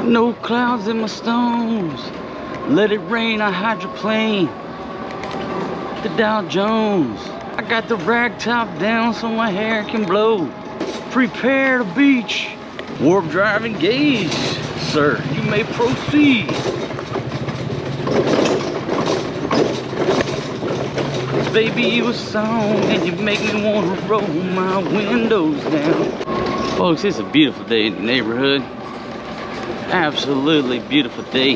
No clouds in my stones. Let it rain, I hydroplane. The Dow Jones. I got the rag top down so my hair can blow. Prepare the beach. Warp drive engaged. Sir, you may proceed. Baby, you a song and you make me want to roll my windows down. Folks, it's a beautiful day in the neighborhood. Absolutely beautiful day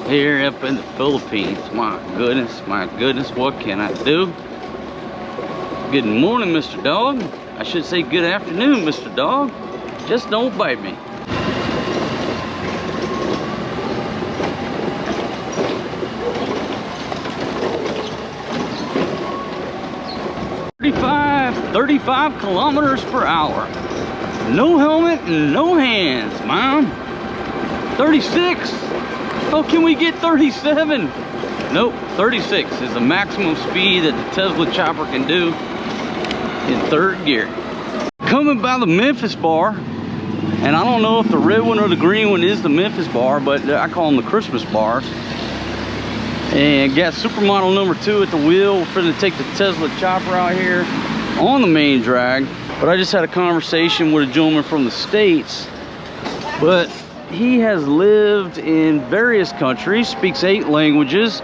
here up in the Philippines. My goodness, what can I do? Good morning, Mr. Dog. I should say good afternoon, Mr. Dog. Just don't bite me. Thirty-five kilometers per hour. No helmet and no hands, Mom. 36. Oh, can we get 37? Nope, 36 is the maximum speed that the Tesla chopper can do in third gear. Coming by the Memphis bar, and I don't know if the red one or the green one is the Memphis bar, but I call them the Christmas bars. And got supermodel number 2 at the wheel. We're finna take the Tesla chopper out here on the main drag. But I just had a conversation with a gentleman from the States, but he has lived in various countries, speaks 8 languages,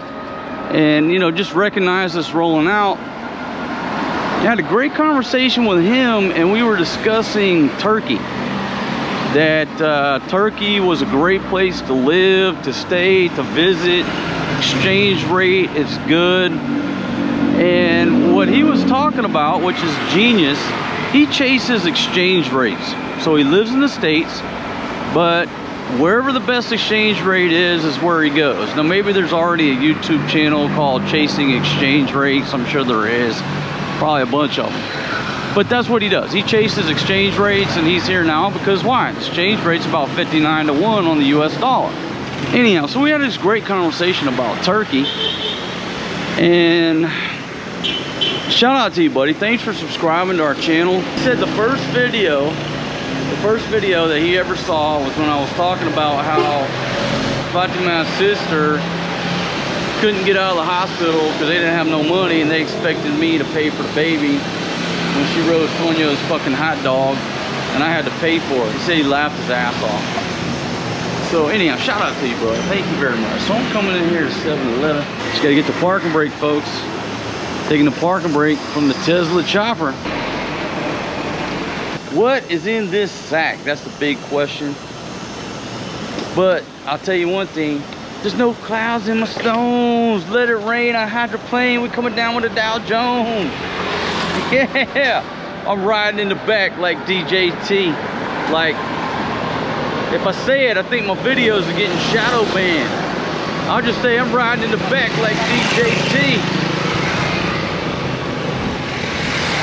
and you know, just recognized us rolling out. I had a great conversation with him, and we were discussing Turkey. That Turkey was a great place to live, to stay, to visit. Exchange rate is good. And what he was talking about, which is genius, he chases exchange rates. So he lives in the States, but wherever the best exchange rate is where he goes. Now maybe there's already a YouTube channel called Chasing Exchange Rates. I'm sure there is, probably a bunch of them. But that's what he does. He chases exchange rates, and he's here now because why? Exchange rate's about 59 to 1 on the US dollar. Anyhow, so we had this great conversation about Turkey, and shout out to you, buddy. Thanks for subscribing to our channel. He said the first video that he ever saw was when I was talking about how Fatima's sister couldn't get out of the hospital because they didn't have no money, and they expected me to pay for the baby when she rode Tonyo's fucking hot dog, and I had to pay for it. He said he laughed his ass off. So anyhow, shout out to you, bro. Thank you very much. So I'm coming in here to 7-Eleven. Just gotta get the parking brake, folks. Taking the parking brake from the Tesla chopper. What is in this sack? That's the big question. But I'll tell you one thing. There's no clouds in my stones. Let it rain, I hydroplane. We're coming down with the Dow Jones. Yeah. I'm riding in the back like DJT. Like, if I say it, I think my videos are getting shadow banned. I'll just say I'm riding in the back like DJT.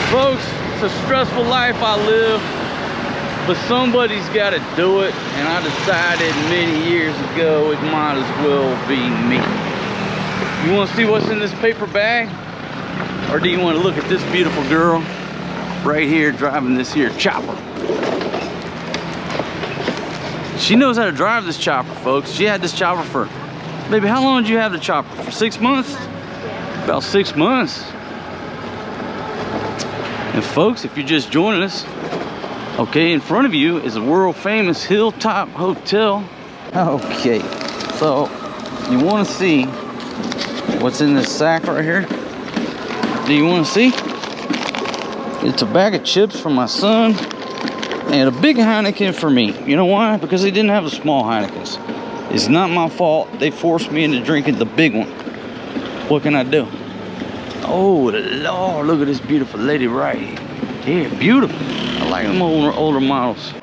Folks, it's a stressful life I live, but somebody's got to do it, and I decided many years ago it might as well be me. You want to see what's in this paper bag? Or do you want to look at this beautiful girl right here driving this here chopper? She knows how to drive this chopper, folks. She had this chopper for, baby, how long did you have the chopper? For 6 months? About 6 months. And folks, if you're just joining us, okay, in front of you is a world famous Hilltop Hotel. Okay, so you want to see what's in this sack right here? Do you want to see? It's a bag of chips for my son and a big Heineken for me. You know why? Because they didn't have the small Heinekens. It's not my fault. They forced me into drinking the big one. What can I do? Oh, Lord, look at this beautiful lady right here. Beautiful. I like them older models.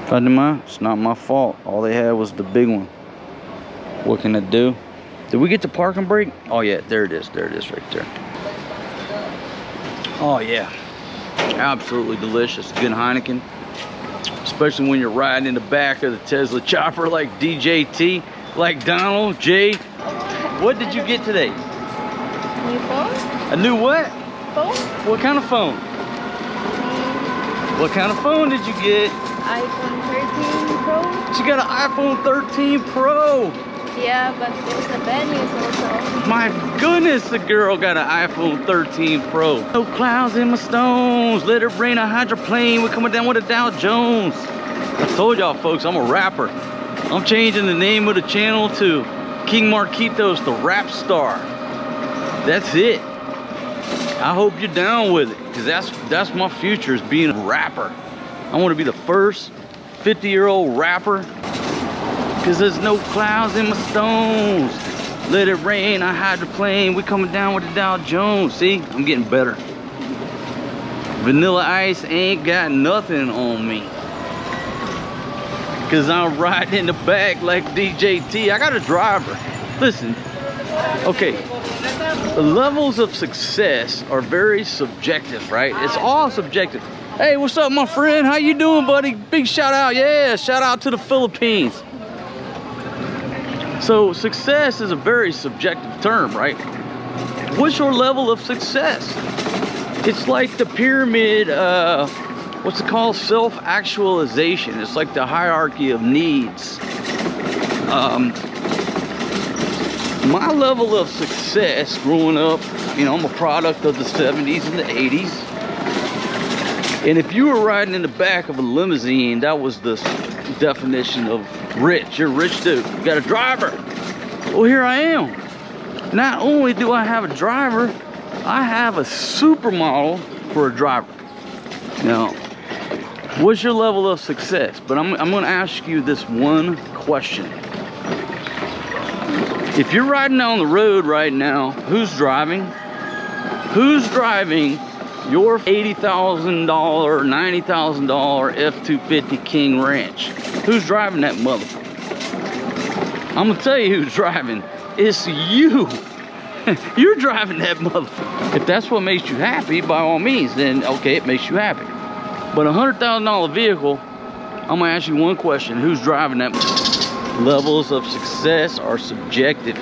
Fatima, it's not my fault. All they had was the big one. What can I do? Did we get the parking brake? Oh, yeah, there it is. There it is right there. Oh, yeah. Absolutely delicious. Good Heineken. Especially when you're riding in the back of the Tesla chopper like DJT. Like Donald J. What did you get today? New phone? A new what? Phone? What kind of phone? What kind of phone did you get? iPhone 13 Pro. She got an iPhone 13 Pro. Yeah, but there's a bad news also. My goodness, the girl got an iPhone 13 Pro. No clouds in my stones. Let it rain a hydroplane. We're coming down with a Dow Jones. I told y'all folks, I'm a rapper. I'm changing the name of the channel to King Marquitos, the rap star. That's it. I hope you're down with it, because that's my future, is being a rapper. I want to be the first 50-year-old rapper, because there's no clouds in my stones. Let it rain, I hydroplane. We coming down with the Dow Jones. See, I'm getting better. Vanilla Ice ain't got nothing on me, because I'm riding in the back like DJT. I got a driver. Listen, okay, the levels of success are very subjective, right? It's all subjective. Hey, what's up, my friend? How you doing, buddy? Big shout out. Yeah, shout out to the Philippines. So success is a very subjective term, right? What's your level of success? It's like the pyramid, what's it called? Self-actualization. It's like the hierarchy of needs. My level of success growing up, you know, I'm a product of the 70s and the 80s. And if you were riding in the back of a limousine, that was the definition of rich. You're a rich dude. You got a driver. Well, here I am. Not only do I have a driver, I have a supermodel for a driver. Now, what's your level of success? But I'm going to ask you this one question. If you're riding down the road right now, who's driving? Who's driving your $80,000, $90,000 F-250 King Ranch? Who's driving that motherfucker? I'm gonna tell you who's driving. It's you. You're driving that motherfucker. If that's what makes you happy, by all means, then okay, it makes you happy. But a $100,000 vehicle, I'm gonna ask you one question. Who's driving that? Levels of success are subjective.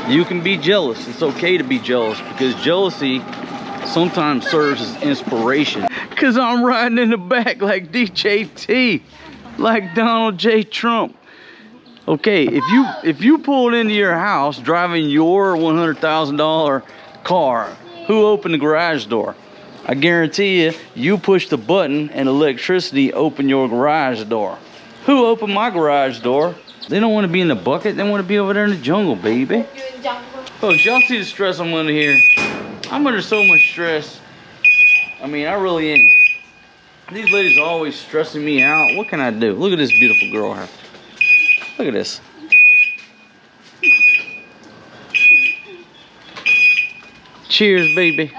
You can be jealous. It's okay to be jealous, because jealousy sometimes serves as inspiration. Because I'm riding in the back like DJT, like Donald J. Trump. Okay, if you pulled into your house driving your $100,000 car, who opened the garage door? I guarantee you, you push the button and electricity opened your garage door. Who opened my garage door? They don't want to be in the bucket. They want to be over there in the jungle, baby. Folks, y'all see the stress I'm under here? I'm under so much stress. I mean, I really am. These ladies are always stressing me out. What can I do? Look at this beautiful girl here. Look at this. Cheers, baby.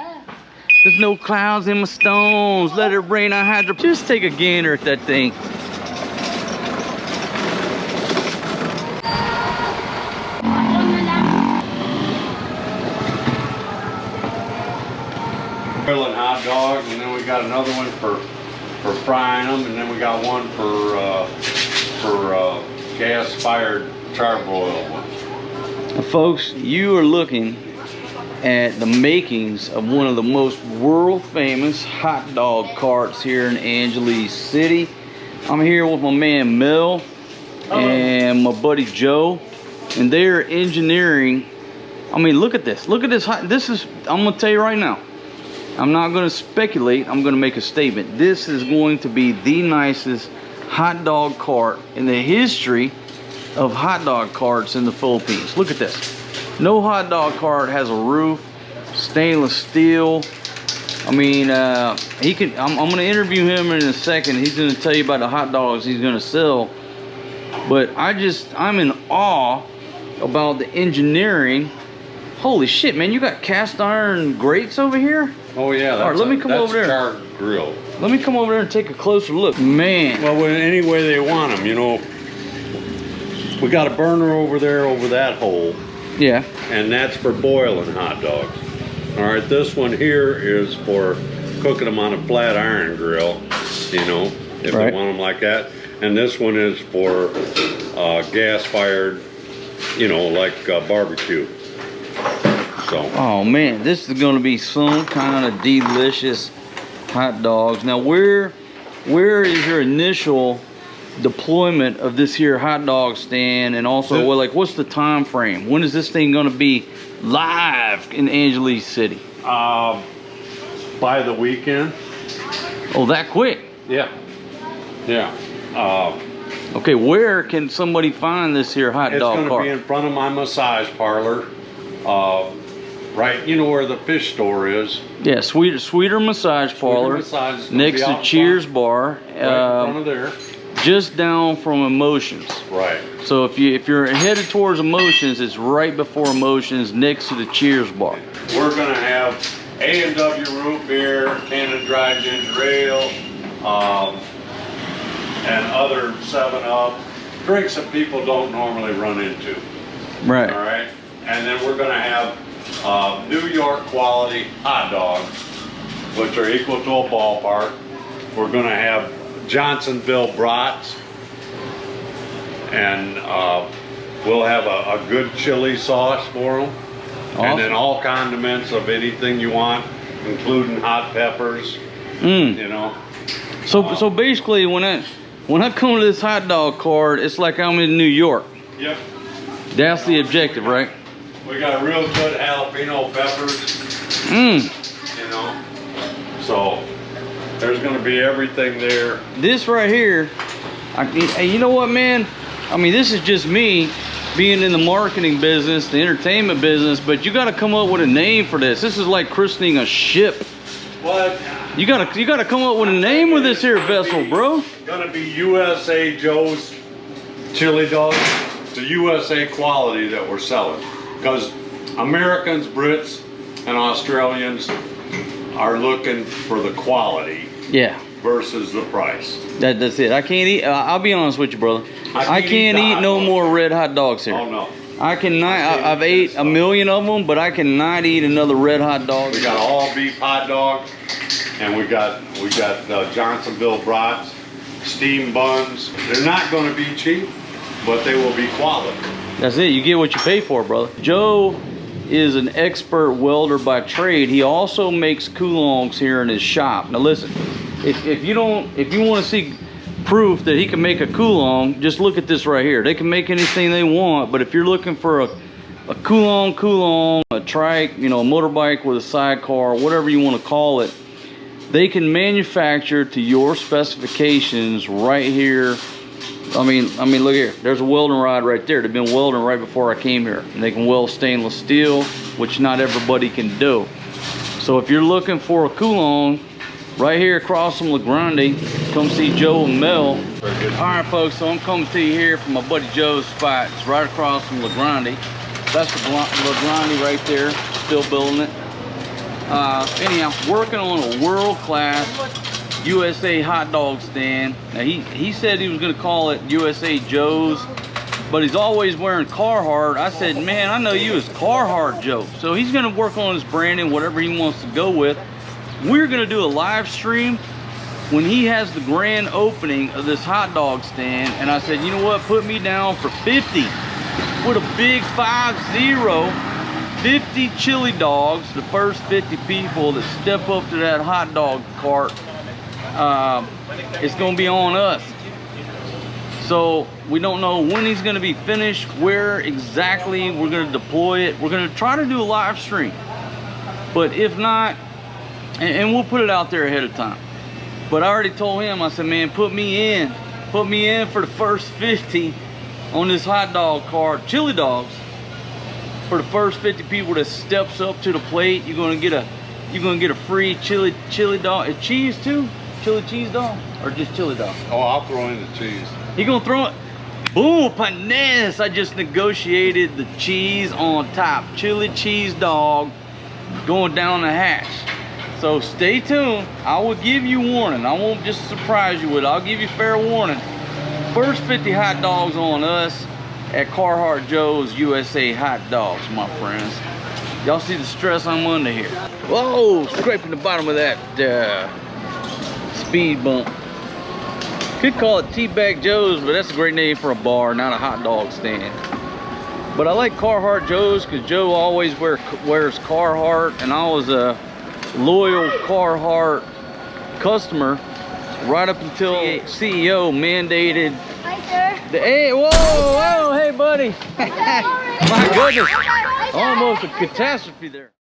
There's no clouds in my stones. Let it rain, I hydro. Just take a gander at that thing. Grilling hot dogs, and then we got another one for frying them, and then we got one for gas-fired charbroiled ones. Folks, you are looking at the makings of one of the most world-famous hot dog carts here in Angeles City. I'm here with my man Mel and my buddy Joe, and they are engineering. I mean, look at this. Look at this. This is, I'm gonna tell you right now, I'm not going to speculate. I'm going to make a statement. This is going to be the nicest hot dog cart in the history of hot dog carts in the Philippines. Look at this. No hot dog cart has a roof, stainless steel. I mean, he can. I'm going to interview him in a second. He's going to tell you about the hot dogs he's going to sell. But I'm in awe about the engineering. Holy shit, man! You got cast iron grates over here. Oh yeah, that's let me come over there. Charred grill. Let me come over there and take a closer look. Man. Well, any way they want them, you know. We got a burner over there over that hole. Yeah. And that's for boiling hot dogs. All right, this one here is for cooking them on a flat iron grill, you know, if they want them like that. And this one is for gas-fired, you know, like barbecue. So. Oh man, this is gonna be some kind of delicious hot dogs. Now, where is your initial deployment of this here hot dog stand, and also what's the time frame? When is this thing going to be live in Angeles City? By the weekend. Oh, that quick? Yeah. Okay, where can somebody find this here hot dog It's cart? going to be in front of my massage parlor. Right, you know where the fish store is? Yeah, Sweeter Massage Parlor, next to Cheers Bar, right in front of there. just down from Emotions. Right. So if you're headed towards Emotions, it's right before Emotions, next to the Cheers Bar. We're gonna have A&W root beer, Canada Dry Ginger Ale, and other 7-Up drinks that people don't normally run into. Right. All right. And then we're gonna have New York quality hot dogs, which are equal to a ballpark. We're gonna have Johnsonville brats, and we'll have a good chili sauce for them. Awesome. And then all condiments of anything you want, including hot peppers. You know. So basically, when I come to this hot dog cart, it's like I'm in New York. Yep. That's the objective, right? We got real good jalapeno peppers. You know. So there's going to be everything there. This right here, hey, you know what, man? I mean, this is just me being in the marketing business, the entertainment business, but you got to come up with a name for this. This is like christening a ship. What? You gotta come up with a name with this here vessel, bro. Gonna be USA Joe's chili dogs. It's a USA quality that we're selling, because Americans, Brits, and Australians are looking for the quality. Yeah. Versus the price. That's it. I can't eat. I'll be honest with you, brother. I can't eat no more red hot dogs here. Oh no. I cannot. I've ate a million of them, but I cannot eat another red hot dog. We got all beef hot dog, and we got Johnsonville brats, steam buns. They're not going to be cheap, but they will be quality. That's it. You get what you pay for, brother. Joe is an expert welder by trade. He also makes coulongs here in his shop. Now listen, if you want to see proof that he can make a coulong, just look at this right here. They can make anything they want, but if you're looking for a coulong, a trike, you know, a motorbike with a sidecar, whatever you want to call it, they can manufacture to your specifications right here. I mean, look here. There's a welding rod right there. They've been welding right before I came here. And they can weld stainless steel, which not everybody can do. So if you're looking for a coulong, right here across from La Grande, come see Joe and Mel. All right, folks, so I'm coming to you here from my buddy Joe's spot. It's right across from La Grande. That's the La Grande right there, still building it. Anyhow, working on a world-class USA hot dog stand. Now he said he was gonna call it USA Joe's, but he's always wearing Carhartt. I said, man, I know you as Carhartt Joe. So he's gonna work on his branding, whatever he wants to go with. We're gonna do a live stream when he has the grand opening of this hot dog stand. And I said, you know what, put me down for 50 with a big 50 chili dogs. The first 50 people that step up to that hot dog cart, it's gonna be on us. So we don't know when he's gonna be finished, where exactly we're gonna deploy it. We're gonna try to do a live stream, but if not, and we'll put it out there ahead of time. But I already told him, I said, man, put me in for the first 50 on this hot dog cart, chili dogs. For the first 50 people that steps up to the plate, you're gonna get a free chili dog. Cheese too? Chili cheese dog? Or just chili dog? Oh, I'll throw in the cheese. He gonna throw it? Boom, panes. I just negotiated the cheese on top. Chili cheese dog going down the hatch. So stay tuned. I will give you warning. I won't just surprise you with it. I'll give you fair warning. First 50 hot dogs on us at Carhartt Joe's USA Hot Dogs, my friends. Y'all see the stress I'm under here. Whoa, scraping the bottom of that speed bump. Could call it Teabag Joe's, but that's a great name for a bar, not a hot dog stand. But I like Carhartt Joe's because Joe always wears Carhartt, and I was a loyal Carhartt customer right up until CEO mandated. Hi, sir. Hey, whoa, hey, buddy. My goodness, almost a catastrophe there.